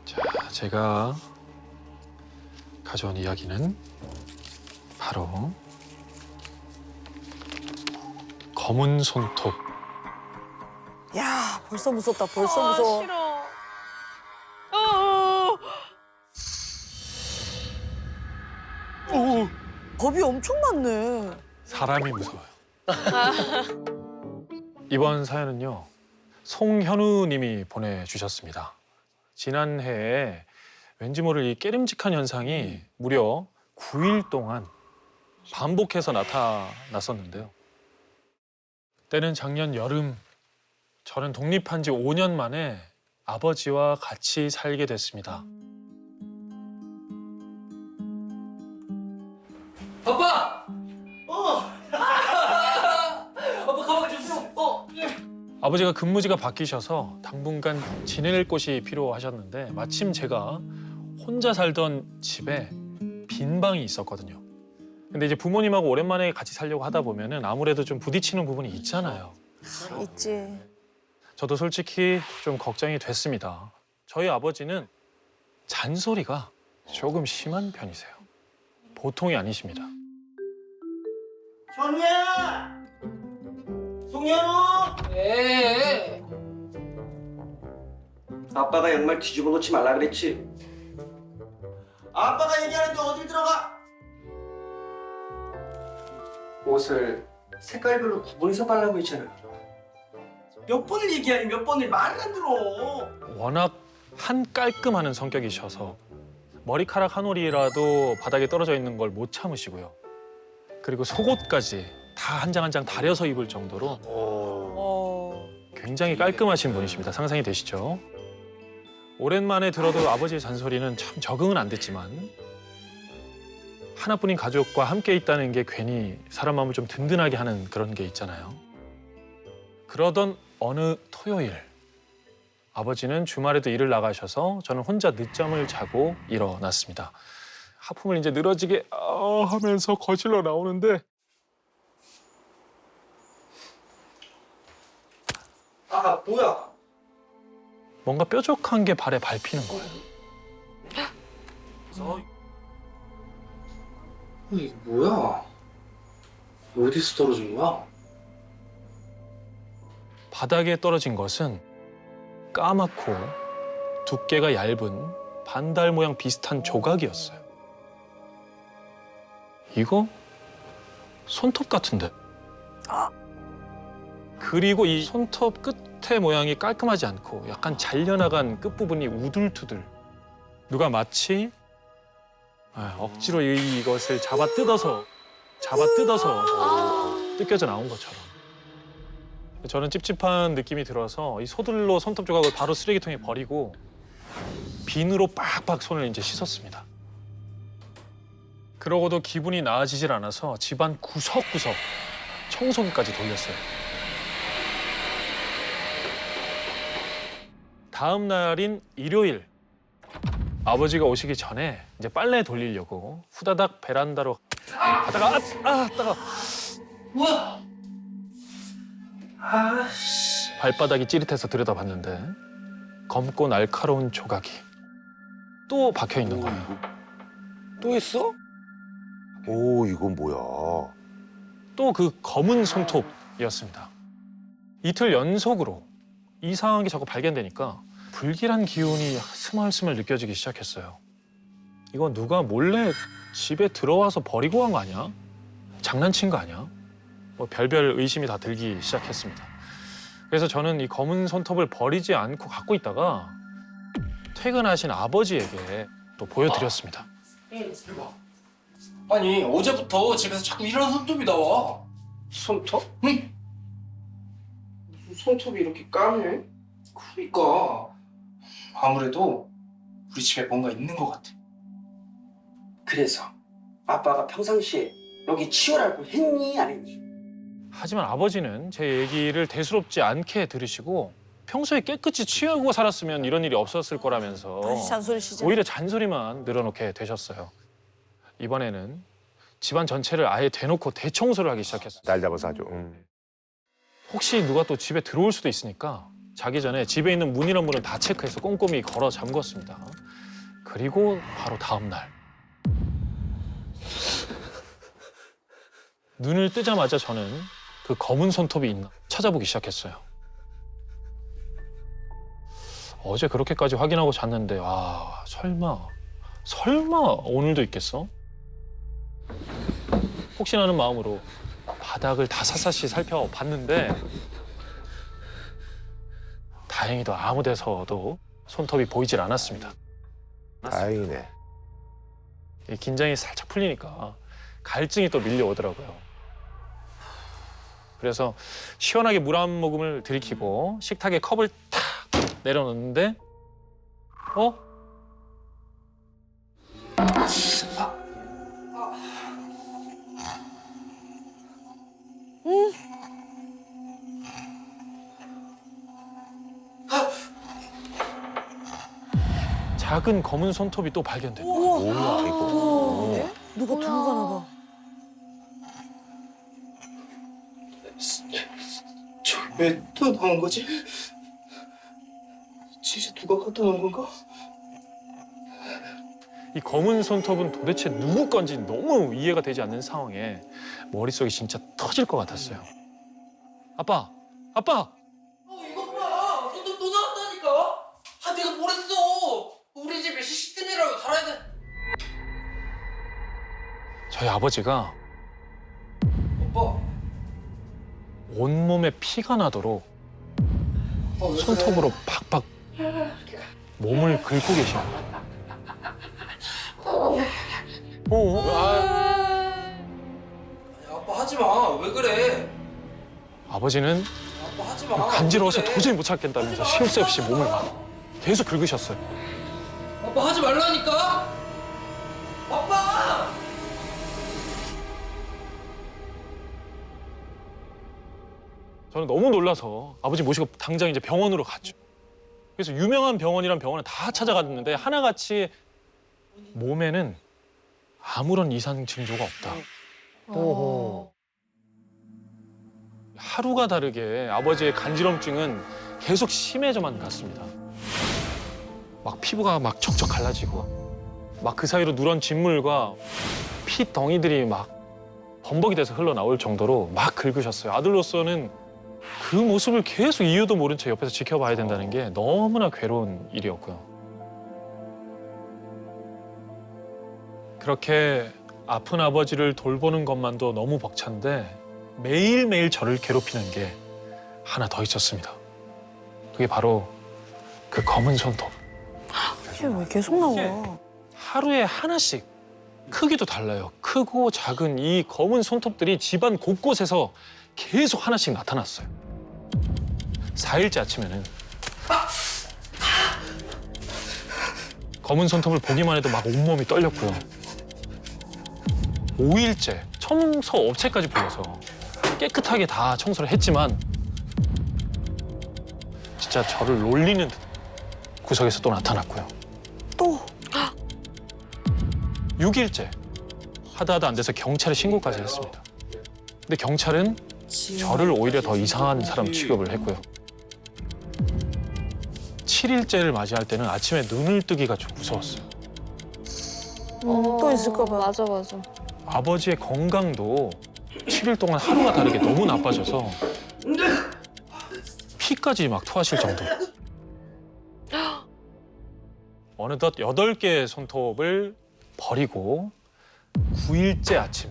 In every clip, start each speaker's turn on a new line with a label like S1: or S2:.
S1: 자, 제가 가져온 이야기는 바로 검은 손톱.
S2: 야, 벌써 무섭다. 벌써 무서워.
S3: 싫어.
S1: 오,
S2: 겁이 엄청 많네.
S1: 사람이 무서워요. 이번 사연은요, 송현우 님이 보내주셨습니다. 지난해에 왠지 모를 이 깨름직한 현상이 무려 9일 동안 반복해서 나타났었는데요. 때는 작년 여름, 저는 독립한 지 5년 만에 아버지와 같이 살게 됐습니다.
S4: 아빠! 아빠 가방 줬어.
S1: 아버지가 근무지가 바뀌셔서 당분간 지낼 곳이 필요하셨는데 마침 제가 혼자 살던 집에 빈 방이 있었거든요. 근데 이제 부모님하고 오랜만에 같이 살려고 하다 보면은 아무래도 좀 부딪히는 부분이 있잖아요.
S2: 있지.
S1: 저도 솔직히 좀 걱정이 됐습니다. 저희 아버지는 잔소리가 조금 심한 편이세요. 보통이 아니십니다.
S5: 현우야! 송현우!
S4: 에.
S5: 아빠가 양말 뒤집어 놓지 말라 그랬지? 아빠가 얘기하는데 어딜 들어가? 옷을 색깔별로 구분해서 빨라고 했잖아. 몇 번을 얘기하니 몇 번을 말을 안 들어.
S1: 워낙 한 깔끔하는 성격이셔서 머리카락 한 올이라도 바닥에 떨어져 있는 걸 못 참으시고요. 그리고 속옷까지 다 한 장 한 장 다려서 입을 정도로 굉장히 깔끔하신 분이십니다. 상상이 되시죠? 오랜만에 들어도 아버지의 잔소리는 참 적응은 안 됐지만 하나뿐인 가족과 함께 있다는 게 괜히 사람 마음을 좀 든든하게 하는 그런 게 있잖아요. 그러던 어느 토요일 아버지는 주말에도 일을 나가셔서 저는 혼자 늦잠을 자고 일어났습니다. 하품을 이제 늘어지게 하면서 거실로 나오는데
S5: 아, 뭐야?
S1: 뭔가 뾰족한 게 발에 밟히는 거예요.
S5: 이게 뭐야? 어디서 떨어진 거야?
S1: 바닥에 떨어진 것은 까맣고 두께가 얇은 반달 모양 비슷한 조각이었어요. 이거 손톱 같은데. 그리고 이 손톱 끝의 모양이 깔끔하지 않고 약간 잘려나간 끝부분이 우둘투둘. 누가 마치 억지로 이것을 잡아 뜯어서 뜯겨져 나온 것처럼. 저는 찝찝한 느낌이 들어서 이 소들로 손톱 조각을 바로 쓰레기통에 버리고 비누로 빡빡 손을 이제 씻었습니다. 그러고도 기분이 나아지질 않아서 집안 구석구석 청소기까지 돌렸어요. 다음 날인 일요일 아버지가 오시기 전에 이제 빨래 돌리려고 후다닥 베란다로 가다가 따가
S4: 뭐야?
S5: 아씨.
S1: 발바닥이 찌릿해서 들여다봤는데 검고 날카로운 조각이 또 박혀 있는 거예요.
S5: 또 있어?
S6: 오, 이건 뭐야?
S1: 또 그 검은 손톱이었습니다. 이틀 연속으로 이상한 게 자꾸 발견되니까 불길한 기운이 스멀스멀 느껴지기 시작했어요. 이거 누가 몰래 집에 들어와서 버리고 간 거 아니야? 장난친 거 아니야? 뭐 별별 의심이 다 들기 시작했습니다. 그래서 저는 이 검은 손톱을 버리지 않고 갖고 있다가 퇴근하신 아버지에게 또 보여드렸습니다.
S4: 이거. 아니 어제부터 집에서 자꾸 이런 손톱이 나와.
S5: 손톱?
S4: 응?
S5: 무슨 손톱이 이렇게 까매?
S4: 그러니까 아무래도 우리 집에 뭔가 있는 것 같아.
S5: 그래서 아빠가 평상시에 여기 치우라고 했니 안 했니?
S1: 하지만 아버지는 제 얘기를 대수롭지 않게 들으시고 평소에 깨끗이 치우고 살았으면 이런 일이 없었을 거라면서
S2: 다시 잔소리 시작.
S1: 오히려 잔소리만 늘어놓게 되셨어요. 이번에는 집안 전체를 아예 대놓고 대청소를 하기 시작했어요.
S6: 날 잡아서 하죠.
S1: 혹시 누가 또 집에 들어올 수도 있으니까 자기 전에 집에 있는 문이란 문을 다 체크해서 꼼꼼히 걸어 잠궜습니다. 그리고 바로 다음 날 눈을 뜨자마자 저는 그 검은 손톱이 있나 찾아보기 시작했어요. 어제 그렇게까지 확인하고 잤는데 설마 오늘도 있겠어? 혹시나 하는 마음으로 바닥을 다 샅샅이 살펴봤는데 다행히도 아무 데서도 손톱이 보이질 않았습니다.
S6: 다행이네.
S1: 이 긴장이 살짝 풀리니까 갈증이 또 밀려오더라고요. 그래서 시원하게 물 한 모금을 들이키고 식탁에 컵을 탁 내려놓는데 작은 검은 손톱이 또 발견됐다.
S6: 뭐야 이거.
S2: 누가 두고 가나 봐.
S5: 저기 왜 또 나온 거지? 진짜 누가 갖다 놓은 건가?
S1: 이 검은 손톱은 도대체 누구 건지 너무 이해가 되지 않는 상황에 머릿속이 진짜 터질 것 같았어요. 아빠!
S5: 이것 봐! 손톱 또 나왔다니까! 내가 뭘 했어! 우리 집에 CCTV라고 달아야 돼!
S1: 저희 아버지가
S5: 오빠!
S1: 온몸에 피가 나도록
S5: 왜 그래?
S1: 손톱으로 팍팍 몸을 긁고 계셔.
S5: 아빠 하지 마! 왜 그래?
S1: 아버지는
S5: 아빠 하지 마!
S1: 간지러워서
S5: 왜 그래?
S1: 도저히 못 참겠다면서 쉴 새 없이 몸을 막 계속 긁으셨어요.
S5: 아빠 하지 말라니까! 아빠!
S1: 저는 너무 놀라서 아버지 모시고 당장 이제 병원으로 갔죠. 그래서 유명한 병원이란 병원을 다 찾아갔는데 하나같이 몸에는 아무런 이상 징조가 없다. 하루가 다르게 아버지의 간지럼증은 계속 심해져만 갔습니다. 막 피부가 막 척척 갈라지고 막 그 사이로 누런 진물과 피 덩이들이 막 범벅이 돼서 흘러나올 정도로 막 긁으셨어요. 아들로서는 그 모습을 계속 이유도 모른 채 옆에서 지켜봐야 된다는 게 너무나 괴로운 일이었고요. 그렇게 아픈 아버지를 돌보는 것만도 너무 벅찬데 매일매일 저를 괴롭히는 게 하나 더 있었습니다. 그게 바로 그 검은 손톱.
S2: 이게 왜 계속 나와?
S1: 하루에 하나씩 크기도 달라요. 크고 작은 이 검은 손톱들이 집안 곳곳에서 계속 하나씩 나타났어요. 4일째 아침에는 검은 손톱을 보기만 해도 막 온몸이 떨렸고요. 5일째 청소 업체까지 불러서 깨끗하게 다 청소를 했지만 진짜 저를 놀리는 듯 구석에서 또 나타났고요.
S2: 또
S1: 6일째 하다 안 돼서 경찰에 신고까지 했습니다. 근데 경찰은 저를 오히려 더 이상한 사람 취급을 했고요. 7일째를 맞이할 때는 아침에 눈을 뜨기가 좀 무서웠어요.
S2: 또 있을까 봐.
S3: 맞아.
S1: 아버지의 건강도 7일 동안 하루가 다르게 너무 나빠져서 피까지 막 토하실 정도로. 어느덧 8개의 손톱을 버리고 9일째 아침.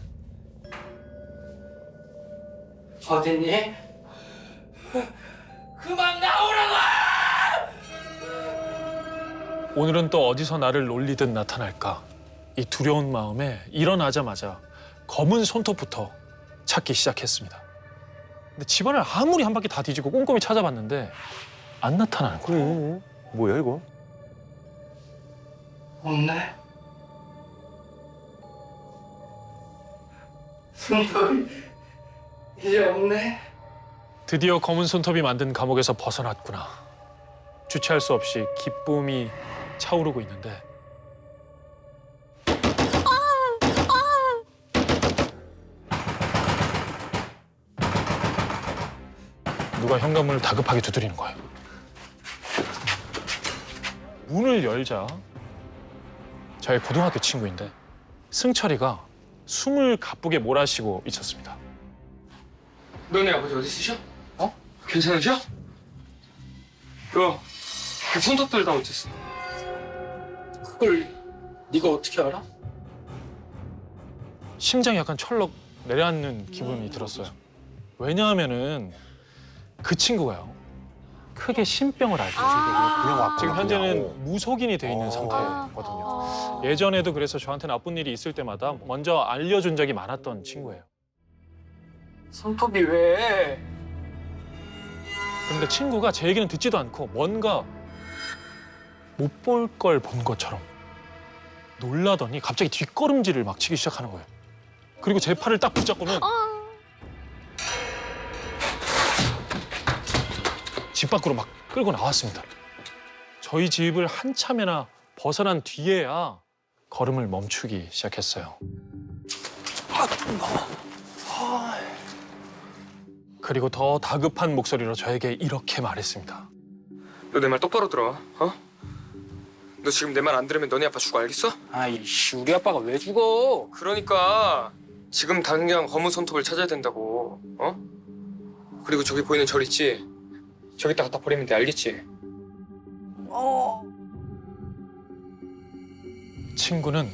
S5: 어딨니? 그만 나오라고!
S1: 오늘은 또 어디서 나를 놀리듯 나타날까. 이 두려운 마음에 일어나자마자 검은 손톱부터 찾기 시작했습니다. 근데 집안을 아무리 한 바퀴 다 뒤지고 꼼꼼히 찾아봤는데 안 나타나는 거예요.
S6: 뭐야 이거?
S5: 없네. 손톱이 이제 없네.
S1: 드디어 검은 손톱이 만든 감옥에서 벗어났구나. 주체할 수 없이 기쁨이 차오르고 있는데 누가 현관문을 다급하게 두드리는 거예요. 문을 열자 저의 고등학교 친구인데 승철이가 숨을 가쁘게 몰아쉬고 있었습니다.
S5: 너네 아버지 어디 있으셔? 어? 괜찮으셔? 야, 그 손톱들 다 어땠어? 그걸 네가 어떻게 알아?
S1: 심장이 약간 철렁 내려앉는 기분이 들었어요. 왜냐하면은 그 친구가요. 크게 신병을 앓고
S6: 그냥 왔구나.
S1: 지금 현재는
S6: 그냥.
S1: 무속인이 돼 있는
S6: 어.
S1: 상태거든요. 예전에도 그래서 저한테 나쁜 일이 있을 때마다 먼저 알려준 적이 많았던 친구예요.
S5: 손톱이 왜?
S1: 그런데 친구가 제 얘기는 듣지도 않고 뭔가 못 볼 걸 본 것처럼 놀라더니 갑자기 뒷걸음질을 막 치기 시작하는 거예요. 그리고 제 팔을 딱 붙잡고는 집 밖으로 막 끌고 나왔습니다. 저희 집을 한참이나 벗어난 뒤에야 걸음을 멈추기 시작했어요. 그리고 더 다급한 목소리로 저에게 이렇게 말했습니다.
S3: 너 내 말 똑바로 들어. 어? 너 지금 내 말 안 들으면 너네 아빠 죽어 알겠어?
S5: 아이씨, 우리 아빠가 왜 죽어?
S3: 그러니까 지금 당장 검은 손톱을 찾아야 된다고. 어? 그리고 저기 보이는 절 있지? 저기다 갖다 버리면 돼 알겠지?
S1: 친구는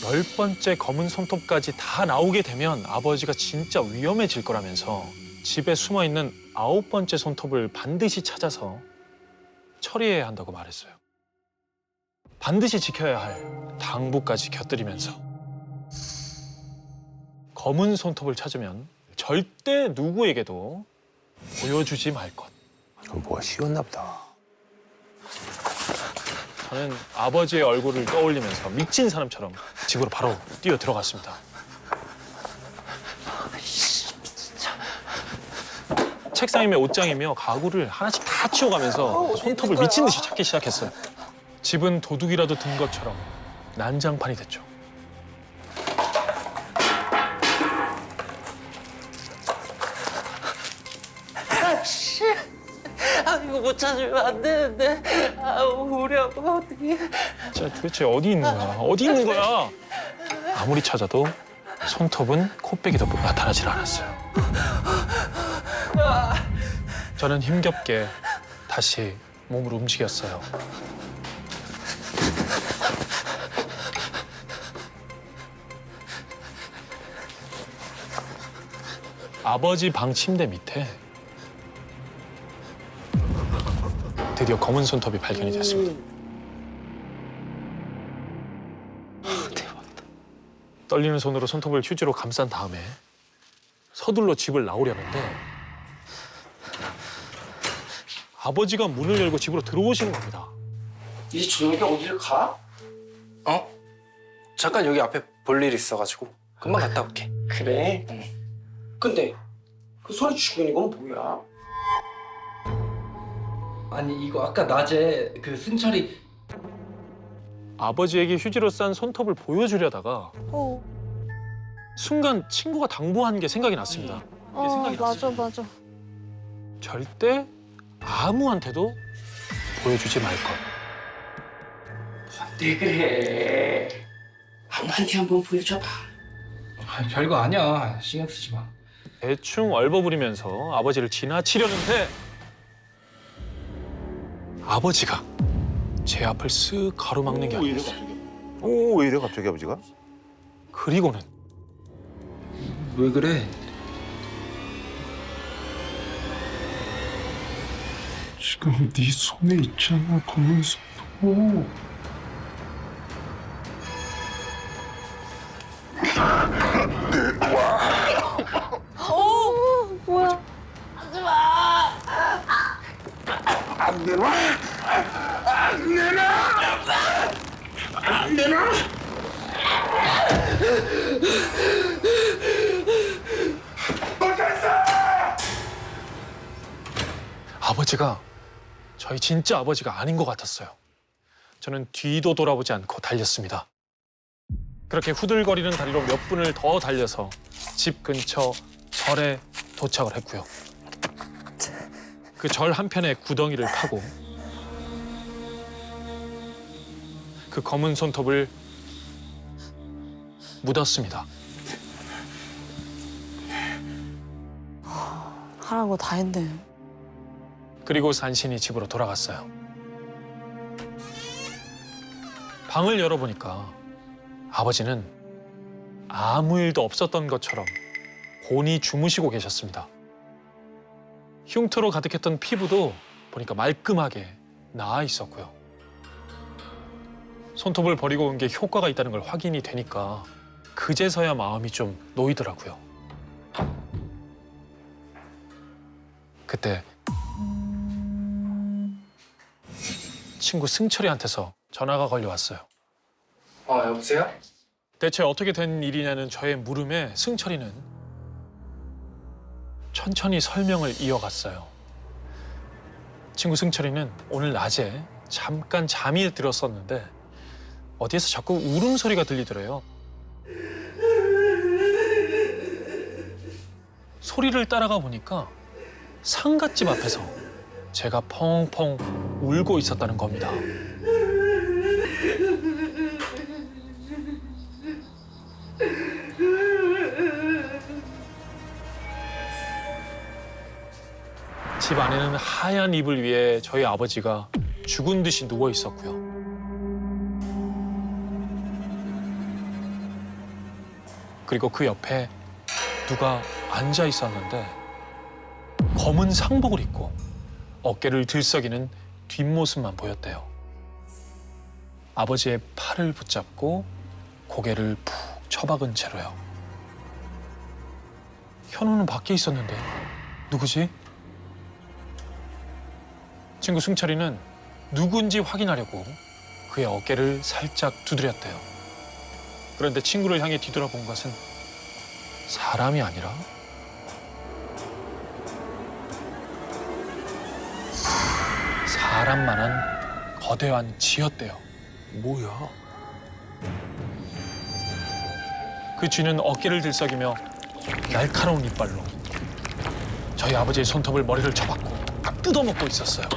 S1: 10번째 검은 손톱까지 다 나오게 되면 아버지가 진짜 위험해질 거라면서 집에 숨어있는 9번째 손톱을 반드시 찾아서 처리해야 한다고 말했어요. 반드시 지켜야 할 당부까지 곁들이면서 검은 손톱을 찾으면 절대 누구에게도 보여주지 말 것.
S6: 그거 뭐가 쉬웠나 보다.
S1: 저는 아버지의 얼굴을 떠올리면서 미친 사람처럼 집으로 바로 뛰어 들어갔습니다. 책상이며 옷장이며 가구를 하나씩 다 치워가면서 손톱을 미친 듯이 찾기 시작했어요. 집은 도둑이라도 든 것처럼 난장판이 됐죠.
S7: 이거 못 찾으면 안 되는데. 우리 아빠 어떻게?
S1: 진짜 도대체 어디 있는 거야? 어디 있는 거야? 아무리 찾아도 손톱은 코빼기도 나타나질 않았어요. 저는 힘겹게 다시 몸을 움직였어요. 아버지 방 침대 밑에 드디어 검은 손톱이 발견이 됐습니다. 대박이다. 떨리는 손으로 손톱을 휴지로 감싼 다음에 서둘러 집을 나오려는데 아버지가 문을 열고 집으로 들어오시는 겁니다.
S5: 이 저녁에 어딜 가? 어? 잠깐 여기 앞에 볼 일 있어가지고 금방 갔다 올게. 그래? 응. 근데 그 소리 치고 있는 건 뭐야? 아니 이거 아까 낮에 그 승철이
S1: 아버지에게 휴지로 싼 손톱을 보여주려다가 순간 친구가 당부한 게 생각이 났습니다. 이게 생각이 났어요.
S2: 맞아.
S1: 절대 아무한테도 보여주지 말 것.
S5: 네 그래. 아무한테 한번 보여줘봐. 별거 아니야. 신경 쓰지 마.
S1: 대충 얼버무리면서 아버지를 지나치려는데 아버지가 제 앞을 쓱 가로막는 게 아니었어요.
S6: 오, 왜 이래 갑자기 아버지가?
S1: 그리고는
S5: 왜 그래?
S4: 지금 네 손에 있잖아, 검은 손톱.
S2: 뭐야?
S1: 아버지가 저희 진짜 아버지가 아닌 것 같았어요. 저는 뒤도 돌아보지 않고 달렸습니다. 그렇게 후들거리는 다리로 몇 분을 더 달려서 집 근처 절에 도착을 했고요. 그 절 한편에 구덩이를 파고 그 검은 손톱을 묻었습니다.
S2: 하라는 거 다 했네.
S1: 그리고 산신이 집으로 돌아갔어요. 방을 열어보니까 아버지는 아무 일도 없었던 것처럼 곤히 주무시고 계셨습니다. 흉터로 가득했던 피부도 보니까 말끔하게 나아 있었고요. 손톱을 버리고 온 게 효과가 있다는 걸 확인이 되니까 그제서야 마음이 좀 놓이더라고요. 그때 친구 승철이한테서 전화가 걸려왔어요.
S5: 여보세요?
S1: 대체 어떻게 된 일이냐는 저의 물음에 승철이는 천천히 설명을 이어갔어요. 친구 승철이는 오늘 낮에 잠깐 잠이 들었었는데 어디에서 자꾸 울음소리가 들리더래요. 소리를 따라가 보니까 상갓집 앞에서 제가 펑펑 울고 있었다는 겁니다. 집 안에는 하얀 이불 위에 저희 아버지가 죽은 듯이 누워 있었고요. 그리고 그 옆에 누가 앉아 있었는데 검은 상복을 입고 어깨를 들썩이는 뒷모습만 보였대요. 아버지의 팔을 붙잡고 고개를 푹 처박은 채로요. 현우는 밖에 있었는데 누구지? 친구 승철이는 누군지 확인하려고 그의 어깨를 살짝 두드렸대요. 그런데 친구를 향해 뒤돌아본 것은 사람이 아니라 사람만한 거대한 쥐였대요.
S6: 뭐야?
S1: 그 쥐는 어깨를 들썩이며 날카로운 이빨로 저희 아버지의 손톱을 머리를 쳐박고 뜯어먹고 있었어요.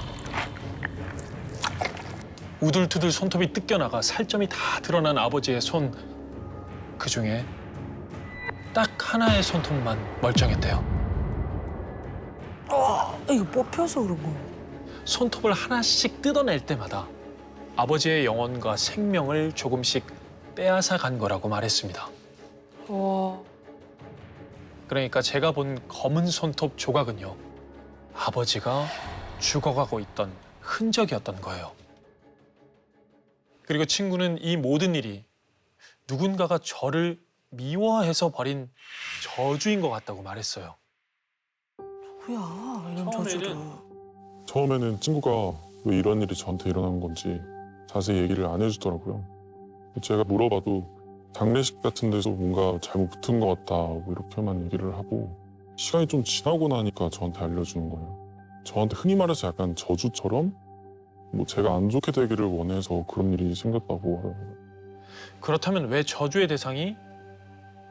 S1: 우둘투둘 손톱이 뜯겨나가 살점이 다 드러난 아버지의 손, 그중에 딱 하나의 손톱만 멀쩡했대요.
S2: 이거 뽑혀서 그런 거.
S1: 손톱을 하나씩 뜯어낼 때마다 아버지의 영혼과 생명을 조금씩 빼앗아 간 거라고 말했습니다.
S2: 와.
S1: 그러니까 제가 본 검은 손톱 조각은요, 아버지가 죽어가고 있던 흔적이었던 거예요. 그리고 친구는 이 모든 일이 누군가가 저를 미워해서 벌인 저주인 것 같다고 말했어요.
S2: 뭐야 이런 저주도.
S8: 처음에는 친구가 왜 이런 일이 저한테 일어난 건지 자세히 얘기를 안 해주더라고요. 제가 물어봐도 장례식 같은 데서 뭔가 잘못 붙은 것 같다 뭐 이렇게만 얘기를 하고 시간이 좀 지나고 나니까 저한테 알려주는 거예요. 저한테 흔히 말해서 약간 저주처럼 뭐 제가 안 좋게 되기를 원해서 그런 일이 생겼다고 하더라고요.
S1: 그렇다면 왜 저주의 대상이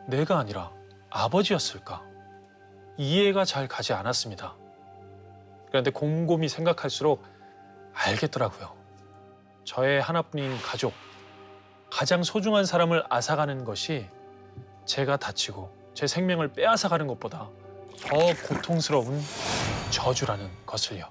S1: 내가 아니라 아버지였을까? 이해가 잘 가지 않았습니다. 그런데 곰곰이 생각할수록 알겠더라고요. 저의 하나뿐인 가족, 가장 소중한 사람을 앗아가는 것이 제가 다치고 제 생명을 빼앗아가는 것보다 더 고통스러운 저주라는 것을요.